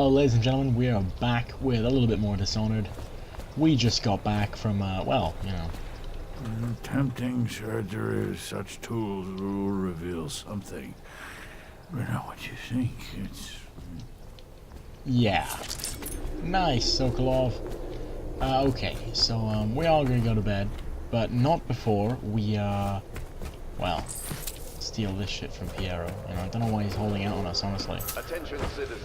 Well, ladies and gentlemen, we are back with a little bit more Dishonored. We just got back from, well, you know. Tempting surgery, such tools will reveal something. But not what you think. It's... Yeah. Nice, Sokolov. Okay, so, we are gonna go to bed, but not before we, well, steal this shit from Piero. You know, I don't know why he's holding out on us, honestly. Attention citizens,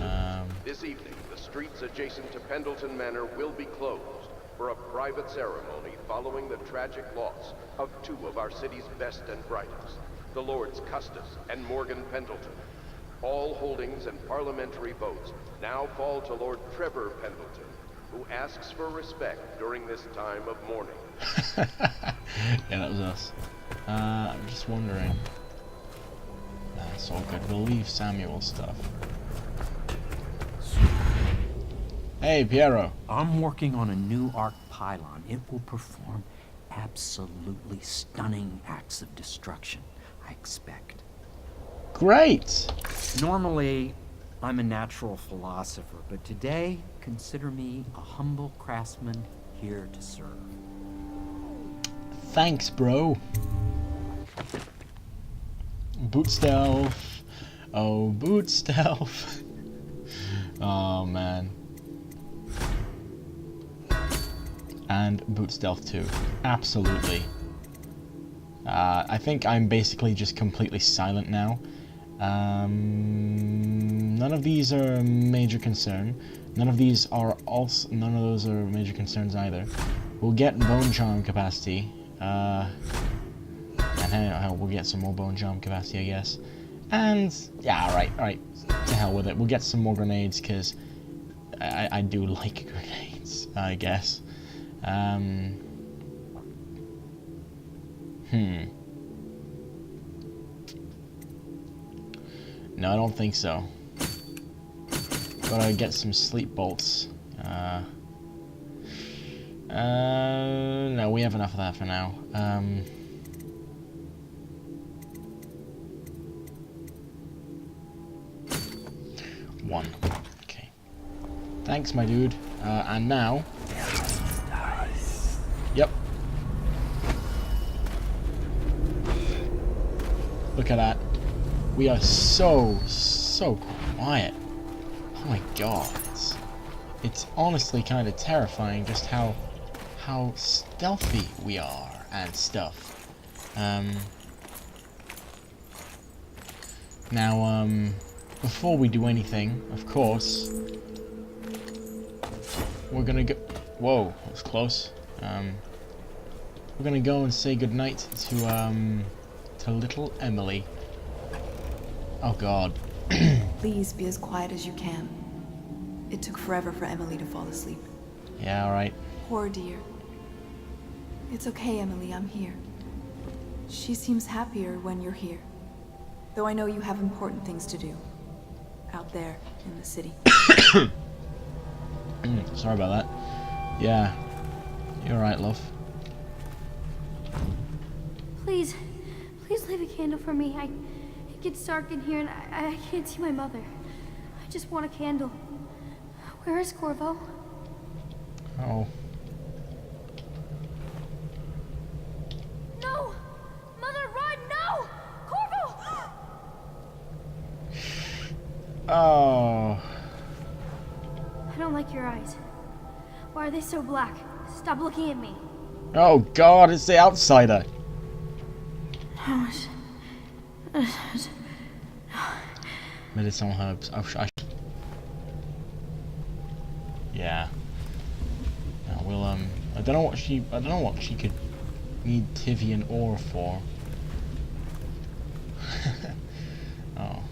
this evening the streets adjacent to Pendleton Manor will be closed for a private ceremony following the tragic loss of two of our city's best and brightest, the Lords Custis and Morgan Pendleton. All holdings and parliamentary votes now fall to Lord Trevor Pendleton, who asks for respect during this time of mourning. Yeah, that was us. I'm just wondering. That's all good. We'll leave Samuel's stuff. Hey, Piero. I'm working on a new arc pylon. It will perform absolutely stunning acts of destruction, I expect. Great! Normally, I'm a natural philosopher, but today, consider me a humble craftsman here to serve. Thanks, bro. Boot stealth. Oh, boot stealth. Oh, man. And boot stealth too. Absolutely. I think I'm basically just completely silent now. None of these are a major concern. None of these are also. None of those are major concerns either. We'll get bone charm capacity. And hell, we'll get some more bone charm capacity, I guess. And yeah, alright. To hell with it. We'll get some more grenades because I do like grenades, I guess. No, I don't think so. Gotta get some sleep bolts. No, we have enough of that for now. One. Okay. Thanks, my dude. And now... Yep. Look at that. We are so quiet. Oh my god. It's honestly kind of terrifying just how stealthy we are and stuff. Now, before we do anything, of course, we're gonna go... Whoa, that was close. We're gonna go and say goodnight to little Emily. Oh god. Please be as quiet as you can. It took forever for Emily to fall asleep. Yeah, alright. Poor dear. It's okay, Emily, I'm here. She seems happier when you're here. Though I know you have important things to do. Out there, in the city. Sorry about that. Yeah. You're right, love. Please leave a candle for me. It gets dark in here and I can't see my mother. I just want a candle. Where is Corvo? Oh. No! Mother, run! No! Corvo! Oh. I don't like your eyes. Why are they so black? Stop looking at me. Oh god, it's the outsider. Medicinal herbs. Oh, yeah. Now we'll I don't know what she could need Tivian ore for. Oh.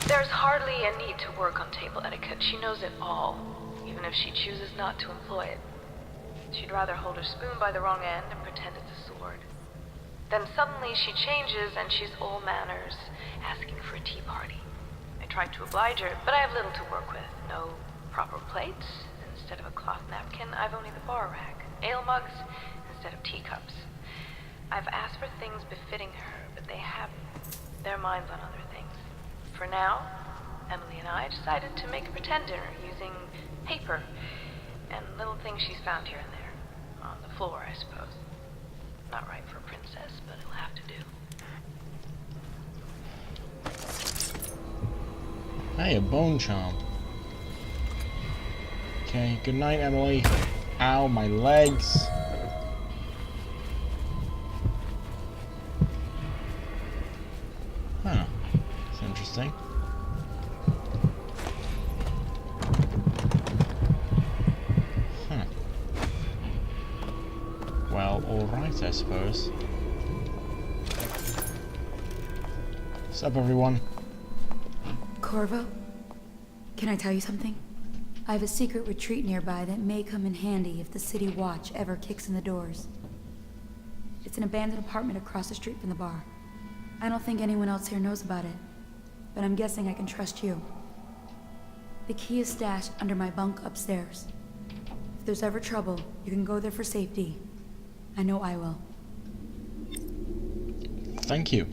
There's hardly a need to work on table etiquette. She knows it all, even if she chooses not to employ it. She'd rather hold her spoon by the wrong end and pretend it's a sword. Then suddenly she changes and she's all manners, asking for a tea party. I tried to oblige her, but I have little to work with. No proper plates. Instead of a cloth napkin, I've only the bar rack. Ale mugs instead of teacups. I've asked for things befitting her, but they haven't. Their minds on other things. For now, Emily and I decided to make a pretend dinner using paper and little things she's found here and there. On the floor, I suppose. Not right for a princess, but it'll have to do. Hey, a bone charm. Okay, good night, Emily. Ow, my legs. Huh. That's interesting. Huh. Well, alright, I suppose. What's up, everyone? Corvo? Can I tell you something? I have a secret retreat nearby that may come in handy if the city watch ever kicks in the doors. It's an abandoned apartment across the street from the bar. I don't think anyone else here knows about it, but I'm guessing I can trust you. The key is stashed under my bunk upstairs. If there's ever trouble, you can go there for safety. I know I will. Thank you.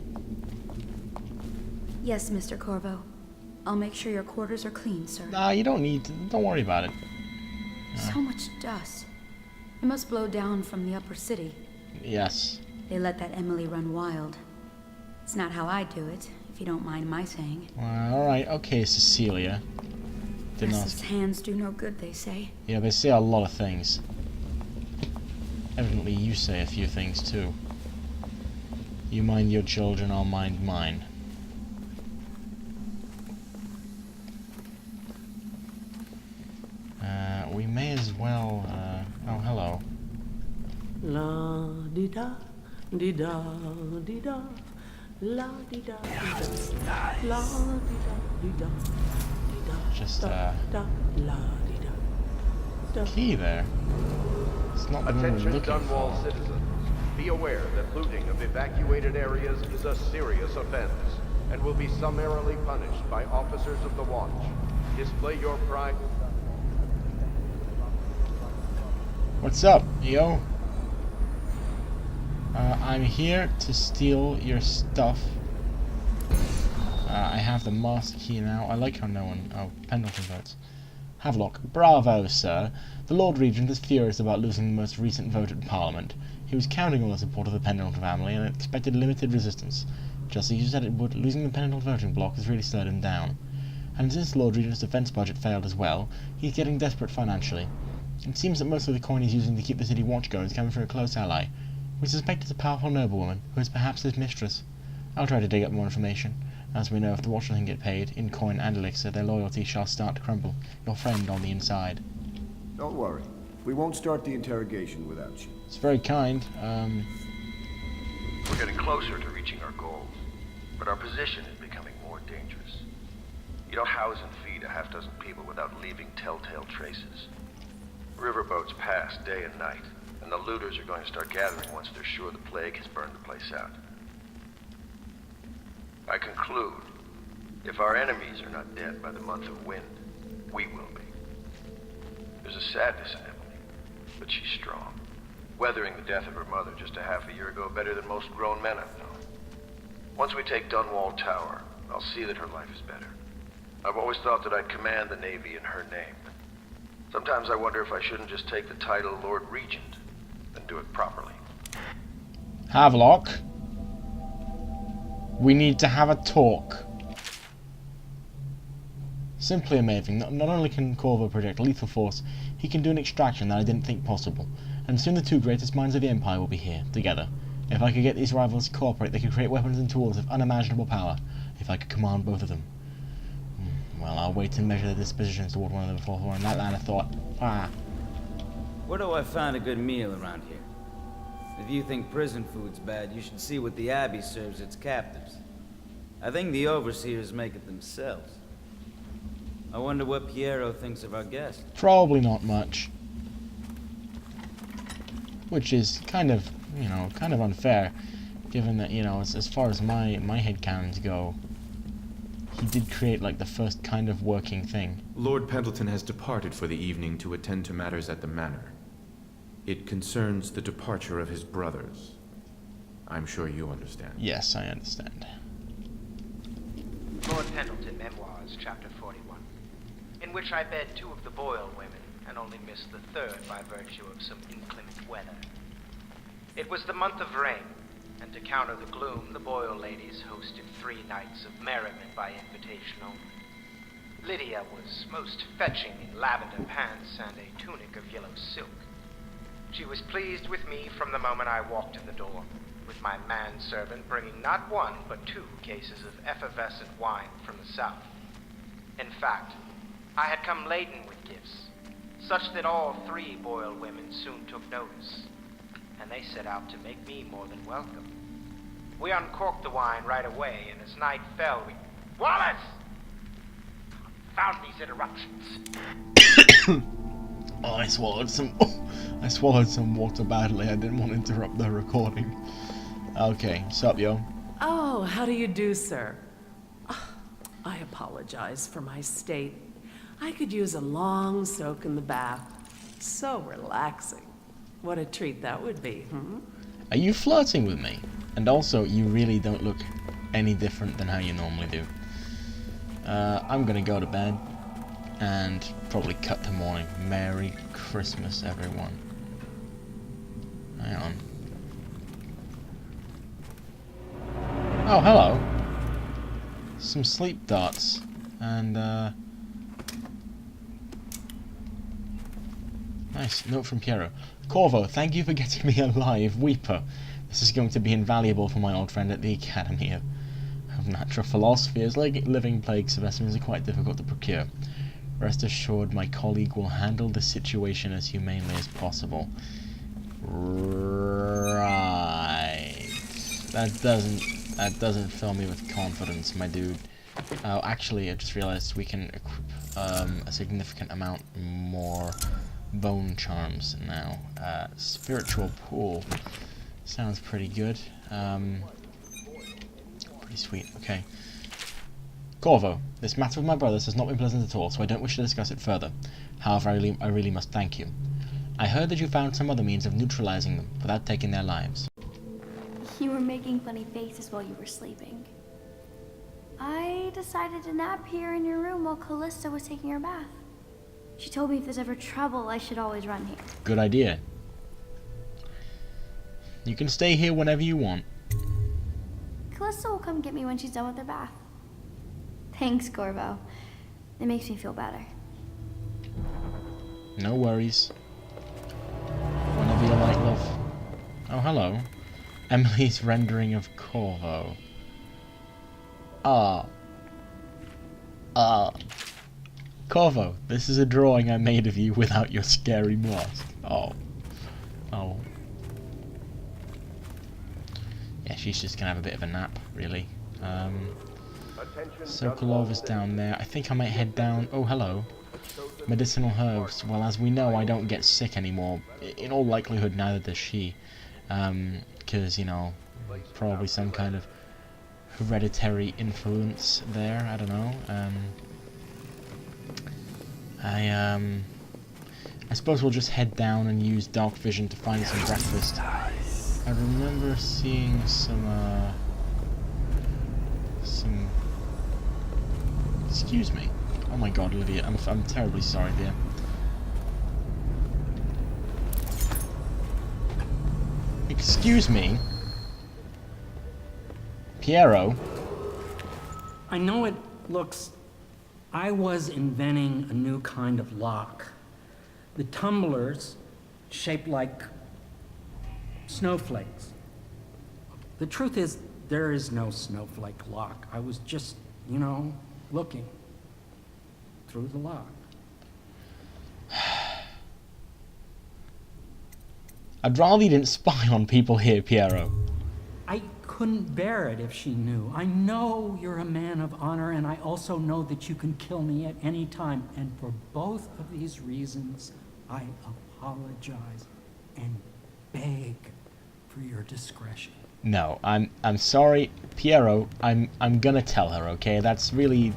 Yes, Mr. Corvo. I'll make sure your quarters are clean, sir. Nah, you don't need to. Don't worry about it. So much dust. It must blow down from the upper city. Yes. They let that Emily run wild. It's not how I do it, if you don't mind my saying. Alright, okay, Cecilia. Didn't Restless ask. hands do no good, they say. Yeah, they say a lot of things. Evidently, you say a few things too. You mind your children, I'll mind mine. We may as well, oh, hello. La di da di da di da la di da di da la di da di da di da Just, da la di da. Key there. It's not the one we're Attention looking Dunwall for. citizens. Be aware that looting of evacuated areas is a serious offense and will be summarily punished by officers of the watch. Display your pride. What's up, yo? I'm here to steal your stuff. I have the master key now. I like how no one... Oh, Pendleton votes. Havelock. Bravo, sir. The Lord Regent is furious about losing the most recent vote at Parliament. He was counting on the support of the Pendleton family and expected limited resistance. Just as you said it would, losing the Pendleton voting bloc has really slowed him down. And since the Lord Regent's defense budget failed as well, he's getting desperate financially. It seems that most of the coin he's using to keep the city watch going is coming from a close ally. We suspect it's a powerful noblewoman, who is perhaps his mistress. I'll try to dig up more information. As we know, if the watch doesn't get paid, in coin and elixir, their loyalty shall start to crumble. Your friend on the inside. Don't worry. We won't start the interrogation without you. It's very kind. We're getting closer to reaching our goals, but our position is becoming more dangerous. You don't house and feed a half-dozen people without leaving telltale traces. Riverboats pass day and night, and the looters are going to start gathering once they're sure the plague has burned the place out. I conclude, if our enemies are not dead by the month of wind, we will be. There's a sadness in Emily, but she's strong. Weathering the death of her mother just a half a year ago better than most grown men I've known. Once we take Dunwall Tower, I'll see that her life is better. I've always thought that I'd command the Navy in her name, but sometimes I wonder if I shouldn't just take the title Lord Regent and do it properly. Havelock. We need to have a talk. Simply amazing. Not only can Corvo project lethal force, he can do an extraction that I didn't think possible. And soon the two greatest minds of the Empire will be here, together. If I could get these rivals to cooperate, they could create weapons and tools of unimaginable power. If I could command both of them. Well, I'll wait to measure their dispositions toward one another before in that line of thought. Where do I find a good meal around here? If you think prison food's bad, you should see what the Abbey serves its captives. I think the overseers make it themselves. I wonder what Piero thinks of our guest. Probably not much. Which is kind of, kind of unfair, given that, as far as my headcanons go, he did create, like, the first kind of working thing. Lord Pendleton has departed for the evening to attend to matters at the manor. It concerns the departure of his brothers. I'm sure you understand. Yes, I understand. Lord Pendleton, Memoirs, Chapter which I bed 2 of the Boyle women, and only missed the 3rd by virtue of some inclement weather. It was the month of rain, and to counter the gloom, the Boyle ladies hosted 3 nights of merriment by invitation only. Lydia was most fetching in lavender pants and a tunic of yellow silk. She was pleased with me from the moment I walked in the door, with my manservant bringing not 1 but 2 cases of effervescent wine from the south. In fact, I had come laden with gifts, such that all 3 Boyle women soon took notice, and they set out to make me more than welcome. We uncorked the wine right away, and as night fell, we... Wallace! Found these interruptions. Oh, I swallowed some water badly. I didn't want to interrupt the recording. Okay, sup, yo? Oh, how do you do, sir? I apologize for my state. I could use a long soak in the bath. So relaxing. What a treat that would be, hmm? Are you flirting with me? And also, you really don't look any different than how you normally do. I'm gonna go to bed and probably cut to morning. Merry Christmas, everyone. Hang on. Oh, hello. Some sleep darts. And, nice. Note from Piero. Corvo, thank you for getting me a live Weeper. This is going to be invaluable for my old friend at the Academy of Natural Philosophy, as like living plague specimens are quite difficult to procure. Rest assured, my colleague will handle the situation as humanely as possible. Right. That doesn't fill me with confidence, my dude. Oh, actually, I just realized we can equip a significant amount more bone charms now. Spiritual pool sounds pretty good. Pretty sweet. Okay. Corvo, this matter with my brothers has not been pleasant at all, so I don't wish to discuss it further. However, I really must thank you. I heard that you found some other means of neutralizing them without taking their lives. You were making funny faces while you were sleeping. I decided to nap here in your room while Callista was taking her bath. She told me if there's ever trouble, I should always run here. Good idea. You can stay here whenever you want. Callista will come get me when she's done with her bath. Thanks, Corvo. It makes me feel better. No worries. Whenever you like, love. Oh, hello. Emily's rendering of Corvo. Corvo, this is a drawing I made of you without your scary mask. Oh. Yeah, she's just gonna have a bit of a nap, really. Sokolov is down there. I think I might head down. Oh, hello. Medicinal herbs. Well, as we know, I don't get sick anymore. In all likelihood, neither does she. Because, you know, probably some kind of hereditary influence there. I don't know. I suppose we'll just head down and use dark vision to find some breakfast. I remember seeing some. Excuse me. Oh my God, Lydia, I'm terribly sorry, dear. Excuse me? Piero? I know it looks... I was inventing a new kind of lock. The tumblers, shaped like snowflakes. The truth is, there is no snowflake lock. I was just, you know, looking through the lock. I'd rather you didn't spy on people here, Piero. I couldn't bear it if she knew. I know you're a man of honor, and I also know that you can kill me at any time. And for both of these reasons, I apologize and beg for your discretion. No, I'm sorry, Piero. I'm gonna tell her, okay? That's really...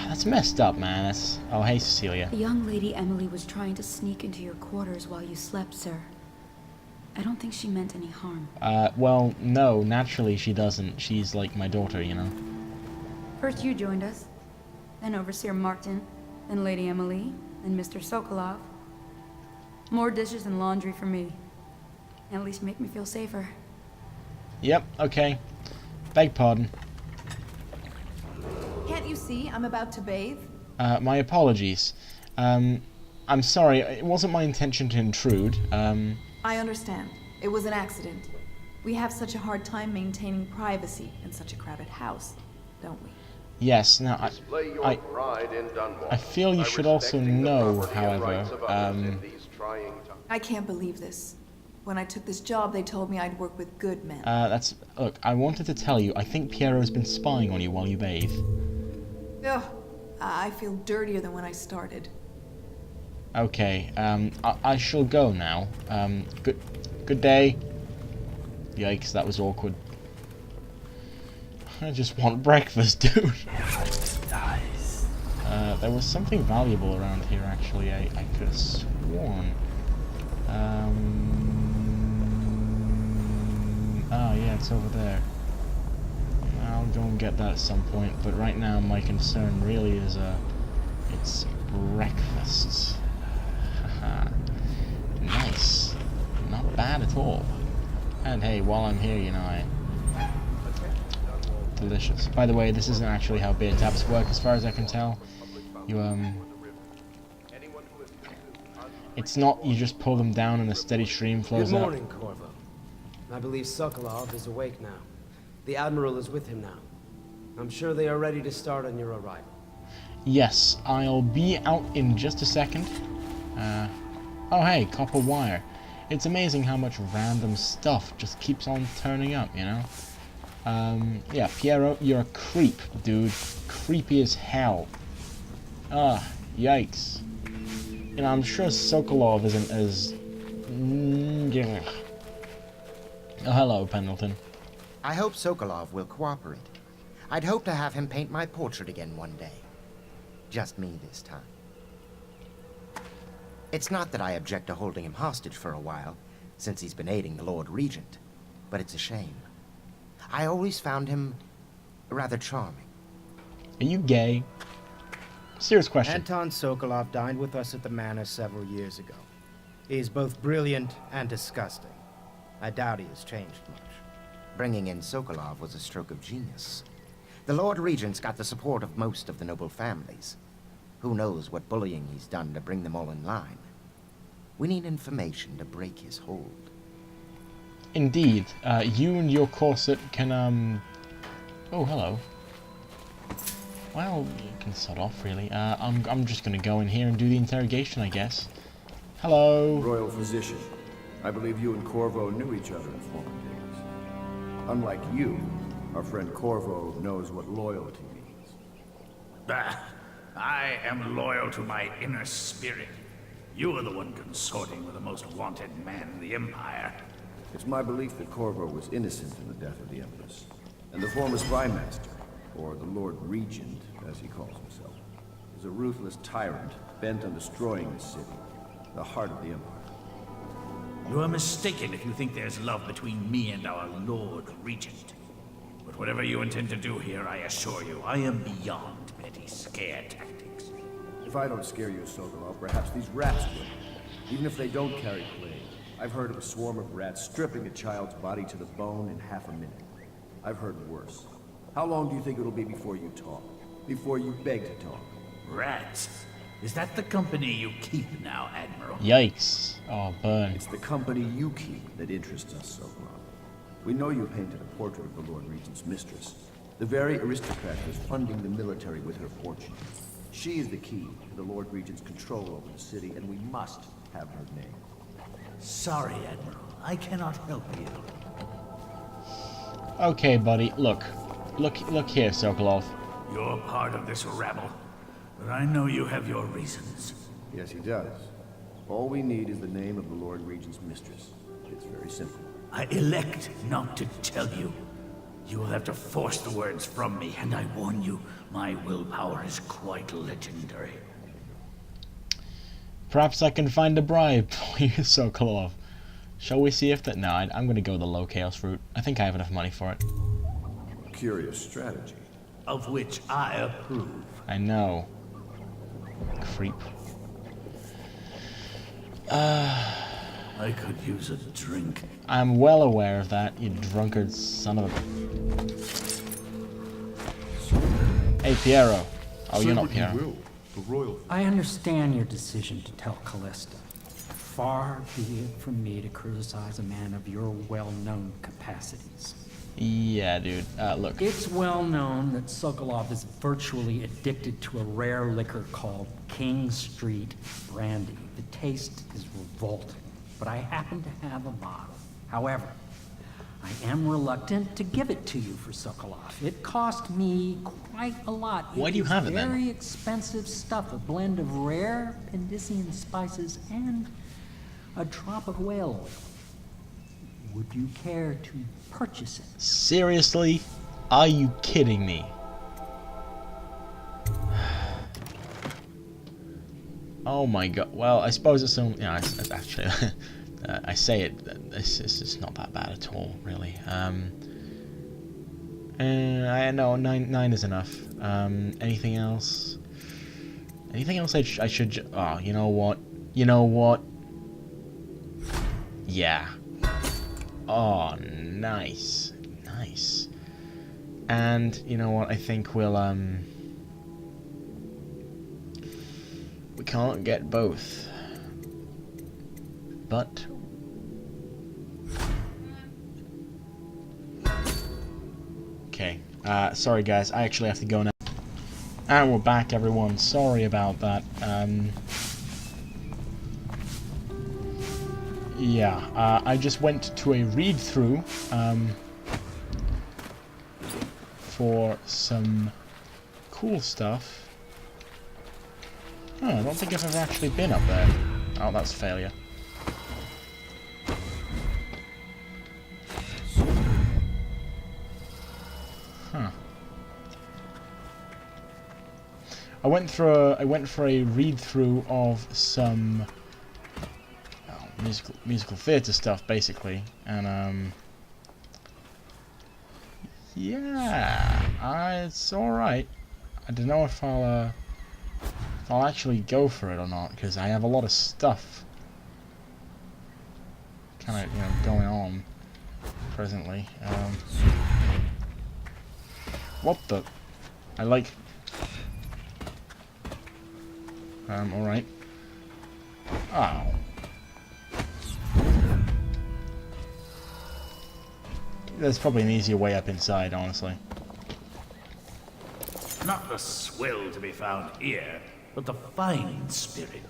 That's messed up, man. That's... Oh, hey, Cecilia. The young lady Emily was trying to sneak into your quarters while you slept, sir. I don't think she meant any harm. Well, no, naturally she doesn't. She's like my daughter, you know? First you joined us, then Overseer Martin, and Lady Emily, and Mr. Sokolov. More dishes and laundry for me. At least make me feel safer. Yep, okay. Beg pardon. Can't you see I'm about to bathe? My apologies. I'm sorry, it wasn't my intention to intrude. I understand. It was an accident. We have such a hard time maintaining privacy in such a crowded house, don't we? Yes, now Display your pride in Dunwall I feel you by should also respecting the know, property and however, rights of others in these trying times. I can't believe this. When I took this job, they told me I'd work with good men. look, I wanted to tell you, I think Piero's been spying on you while you bathe. Ugh, I feel dirtier than when I started. Okay, I shall go now. Good day. Yikes, that was awkward. I just want breakfast, dude. There was something valuable around here, actually. I could have sworn. Oh, yeah, it's over there. I'll go and get that at some point, but right now my concern really is, it's breakfast. Haha. Nice. Not bad at all. And hey, while I'm here, you know, delicious. By the way, this isn't actually how beer taps work, as far as I can tell. It's not you just pull them down and a steady stream flows out. Good morning, Corvo. I believe Sokolov is awake now. The Admiral is with him now. I'm sure they are ready to start on your arrival. Yes, I'll be out in just a second. Oh hey, copper wire. It's amazing how much random stuff just keeps on turning up, you know? Yeah, Piero, you're a creep, dude. Creepy as hell. Yikes. You know, I'm sure Sokolov isn't as... Oh, hello, Pendleton. I hope Sokolov will cooperate. I'd hope to have him paint my portrait again one day. Just me this time. It's not that I object to holding him hostage for a while, since he's been aiding the Lord Regent, but it's a shame. I always found him rather charming. Are you gay? Serious question. Anton Sokolov dined with us at the manor several years ago. He is both brilliant and disgusting. I doubt he has changed much. Bringing in Sokolov was a stroke of genius. The Lord Regent's got the support of most of the noble families. Who knows what bullying he's done to bring them all in line. We need information to break his hold. Indeed. You and your corset can, Oh, hello. Well, you can sod off, really. I'm just gonna go in here and do the interrogation, I guess. Hello. Royal physician. I believe you and Corvo knew each other in former days. Unlike you, our friend Corvo knows what loyalty means. Bah! I am loyal to my inner spirit. You are the one consorting with the most wanted man in the Empire. It's my belief that Corvo was innocent in the death of the Empress. And the former spy master, or the Lord Regent, as he calls himself, is a ruthless tyrant bent on destroying this city, the heart of the Empire. You are mistaken if you think there's love between me and our Lord Regent. But whatever you intend to do here, I assure you, I am beyond petty scare tactics. If I don't scare you, Sokolov, perhaps these rats will. Even if they don't carry plague. I've heard of a swarm of rats stripping a child's body to the bone in half a minute. I've heard worse. How long do you think it'll be before you talk? Before you beg to talk? Rats? Is that the company you keep now, Admiral? Yikes. Oh, burn. It's the company you keep that interests us, Sokolov. We know you painted a portrait of the Lord Regent's mistress. The very aristocrat who's funding the military with her fortune. She is the key to the Lord Regent's control over the city, and we must have her name. Sorry, Admiral. I cannot help you. Okay, buddy. Look here, Sokolov. You're part of this rabble, but I know you have your reasons. Yes, he does. All we need is the name of the Lord Regent's mistress. It's very simple. I elect not to tell you. You will have to force the words from me, and I warn you, my willpower is quite legendary. Perhaps I can find a bribe for you, Sokolov. Shall we see if that... No, I'm going to go the low chaos route. I think I have enough money for it. Curious strategy. Of which I approve. I know. Creep. I could use a drink. I'm well aware of that, you drunkard son of a... Hey, Piero. Oh, you're not Piero. I understand your decision to tell Callista. Far be it from me to criticize a man of your well-known capacities. Yeah, dude. Look. It's well known that Sokolov is virtually addicted to a rare liquor called King Street Brandy. The taste is revolting, but I happen to have a bottle. However, I am reluctant to give it to you for Sokolov. It cost me quite a lot. Why do you have it then? Very expensive stuff, a blend of rare Pendician spices and a drop of whale oil. Would you care to purchase it? Seriously? Are you kidding me? Oh my god. Well, I suppose it's only... Yeah, it's actually... I say it... It's just not that bad at all, really. I know 9 is enough. Anything else? Anything else I should... Oh, you know what? You know what? Yeah. Oh, nice. Nice. And, you know what, I think we'll, we can't get both. But... Okay. Sorry guys, I actually have to go now. And we're back, everyone. Sorry about that. Yeah, I just went to a read-through for some cool stuff. Oh, I don't think I've ever actually been up there. Oh, that's a failure. Huh. I went for a read-through of some musical theatre stuff, basically, and yeah, it's all right. I don't know if I'll actually go for it or not, because I have a lot of stuff kind of, you know, going on presently. What the? I like. All right. Oh. There's probably an easier way up inside, honestly. Not the swill to be found here, but the fine spirit.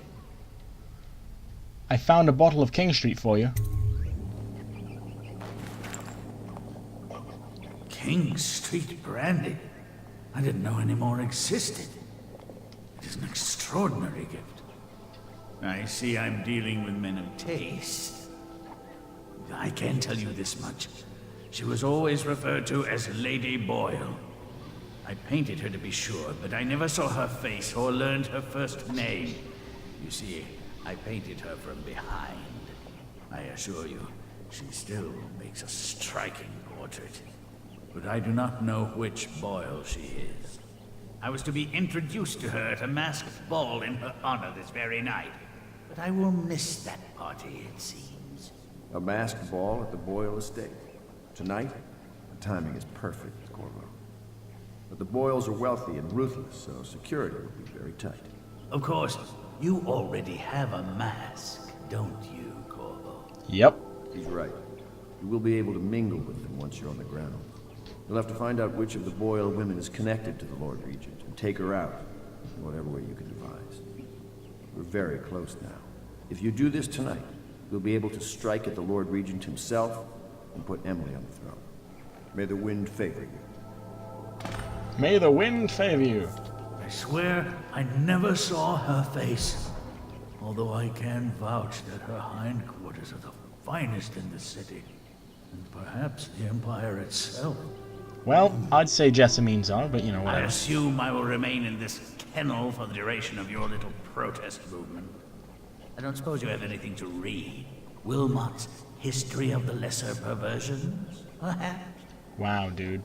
I found a bottle of King Street for you. King Street brandy? I didn't know any more existed. It is an extraordinary gift. I see I'm dealing with men of taste. I can tell you this much. She was always referred to as Lady Boyle. I painted her to be sure, but I never saw her face or learned her first name. You see, I painted her from behind. I assure you, she still makes a striking portrait. But I do not know which Boyle she is. I was to be introduced to her at a masked ball in her honor this very night. But I will miss that party, it seems. A masked ball at the Boyle estate. Tonight? The timing is perfect, Corvo. But the Boyles are wealthy and ruthless, so security will be very tight. Of course, you already have a mask, don't you, Corvo? Yep. He's right. You will be able to mingle with them once you're on the ground. You'll have to find out which of the Boyle women is connected to the Lord Regent, and take her out, in whatever way you can devise. We're very close now. If you do this tonight, you'll be able to strike at the Lord Regent himself, and put Emily on the throne. May the wind favor you. May the wind favor you. I swear I never saw her face. Although I can vouch that her hindquarters are the finest in the city. And perhaps the Empire itself. Well, I'd say Jessamine's are, but you know, whatever. I assume I will remain in this kennel for the duration of your little protest movement. I don't suppose you have anything to read. Wilmot's History of the Lesser Perversions, perhaps? Wow, dude.